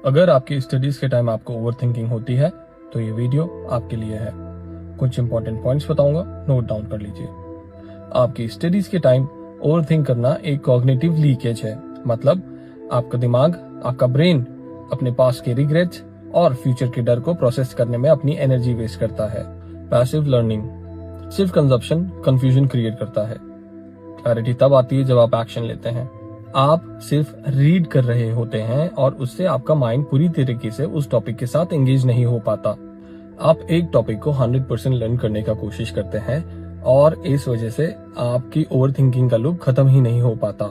अगर आपकी स्टडीज के टाइम आपको ओवर थिंकिंग होती है तो ये वीडियो आपके लिए है। कुछ इंपॉर्टेंट पॉइंट्स बताऊंगा, नोट डाउन कर लीजिए। आपकी स्टडीज के टाइम ओवर थिंक करना एक कॉग्निटिव लीकेज है। मतलब आपका दिमाग, आपका ब्रेन अपने पास के रिग्रेट्स और फ्यूचर के डर को प्रोसेस करने में अपनी एनर्जी वेस्ट करता है। पैसिव लर्निंग, सिर्फ कंजप्शन कंफ्यूजन क्रिएट करता है। क्लैरिटी तब आती है जब आप एक्शन लेते हैं। आप सिर्फ रीड कर रहे होते हैं और उससे आपका माइंड पूरी तरीके से उस टॉपिक के साथ एंगेज नहीं हो पाता। आप एक टॉपिक को 100% लर्न करने का कोशिश करते हैं और इस वजह से आपकी ओवर थिंकिंग का लूप खत्म ही नहीं हो पाता।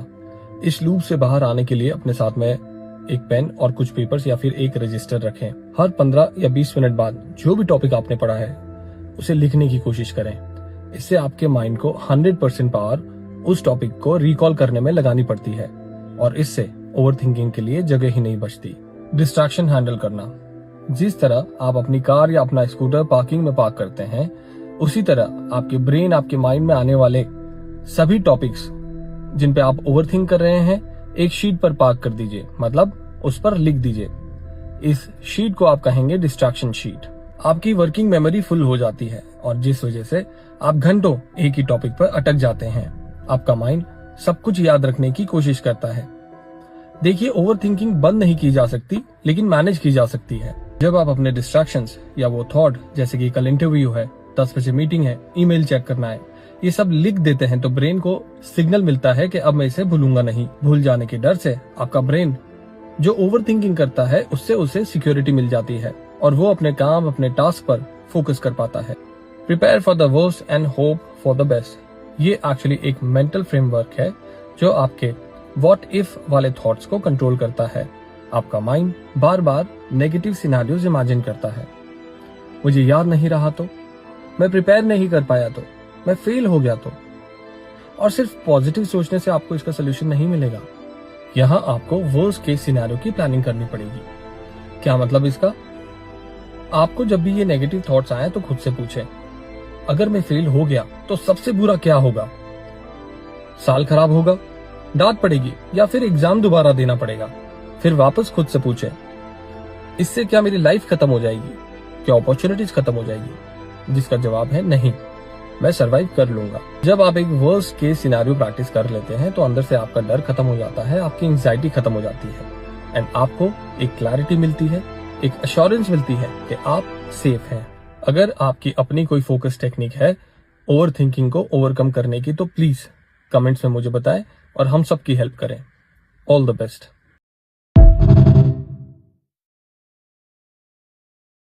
इस लूप से बाहर आने के लिए अपने साथ में एक पेन और कुछ पेपर्स या फिर एक रजिस्टर रखें। हर 15 या 20 मिनट बाद जो भी टॉपिक आपने पढ़ा है उसे लिखने की कोशिश करें। इससे आपके माइंड को 100% पावर उस टॉपिक को रिकॉल करने में लगानी पड़ती है और इससे ओवर थिंकिंग के लिए जगह ही नहीं बचती। डिस्ट्रैक्शन हैंडल करना, जिस तरह आप अपनी कार या अपना स्कूटर पार्किंग में पार्क करते हैं, उसी तरह आपके ब्रेन आपके माइंड में आने वाले सभी टॉपिक्स जिन पे आप ओवर थिंक कर रहे हैं एक शीट पर पार्क कर दीजिए, मतलब उस पर लिख दीजिए। इस शीट को आप कहेंगे डिस्ट्रैक्शन शीट। आपकी वर्किंग मेमोरी फुल हो जाती है और जिस वजह से आप घंटों एक ही टॉपिक पर अटक जाते हैं। आपका माइंड सब कुछ याद रखने की कोशिश करता है। देखिए, ओवर थिंकिंग बंद नहीं की जा सकती लेकिन मैनेज की जा सकती है। जब आप अपने डिस्ट्रैक्शंस या वो थॉट, जैसे कि कल इंटरव्यू है, 10 बजे मीटिंग है, ईमेल चेक करना है, ये सब लिख देते हैं तो ब्रेन को सिग्नल मिलता है कि अब मैं इसे भूलूंगा नहीं। भूल जाने के डर से आपका ब्रेन जो ओवर थिंकिंग करता है उससे उसे सिक्योरिटी मिल जाती है और वो अपने काम, अपने टास्क पर फोकस कर पाता है। Prepare for the worst and hope for the best, ये एक्चुअली एक मेंटल फ्रेमवर्क है जो आपके व्हाट इफ वाले थॉट्स को कंट्रोल करता है। आपका माइंड बार बार नेगेटिव सिनेरियोज इमेजिन करता है। मुझे याद नहीं रहा तो, मैं प्रिपेयर नहीं कर पाया तो, मैं फेल हो गया तो। और सिर्फ पॉजिटिव सोचने से आपको इसका सोल्यूशन नहीं मिलेगा। यहाँ आपको वर्स्ट केस सिनेरियो की प्लानिंग करनी पड़ेगी। क्या मतलब इसका? आपको जब भी ये नेगेटिव थॉट्स आए तो खुद से पूछें, अगर मैं फेल हो गया तो सबसे बुरा क्या होगा? साल खराब होगा, डांट पड़ेगी या फिर एग्जाम दोबारा देना पड़ेगा? फिर वापस खुद से पूछें, इससे क्या मेरी लाइफ खत्म हो जाएगी? क्या अपॉर्चुनिटीज खत्म हो जाएगी? जिसका जवाब है नहीं, मैं सरवाइव कर लूंगा। जब आप एक वर्स्ट केस सिनेरियो प्रैक्टिस कर लेते हैं तो अंदर से आपका डर खत्म हो जाता है, आपकी एंजाइटी खत्म हो जाती है एंड आपको एक क्लैरिटी मिलती है, एक अश्योरेंस मिलती है कि आप सेफ हैं। अगर आपकी अपनी कोई फोकस टेक्निक है ओवर थिंकिंग को ओवरकम करने की तो प्लीज कमेंट्स में मुझे बताएं और हम सबकी हेल्प करें। All the best.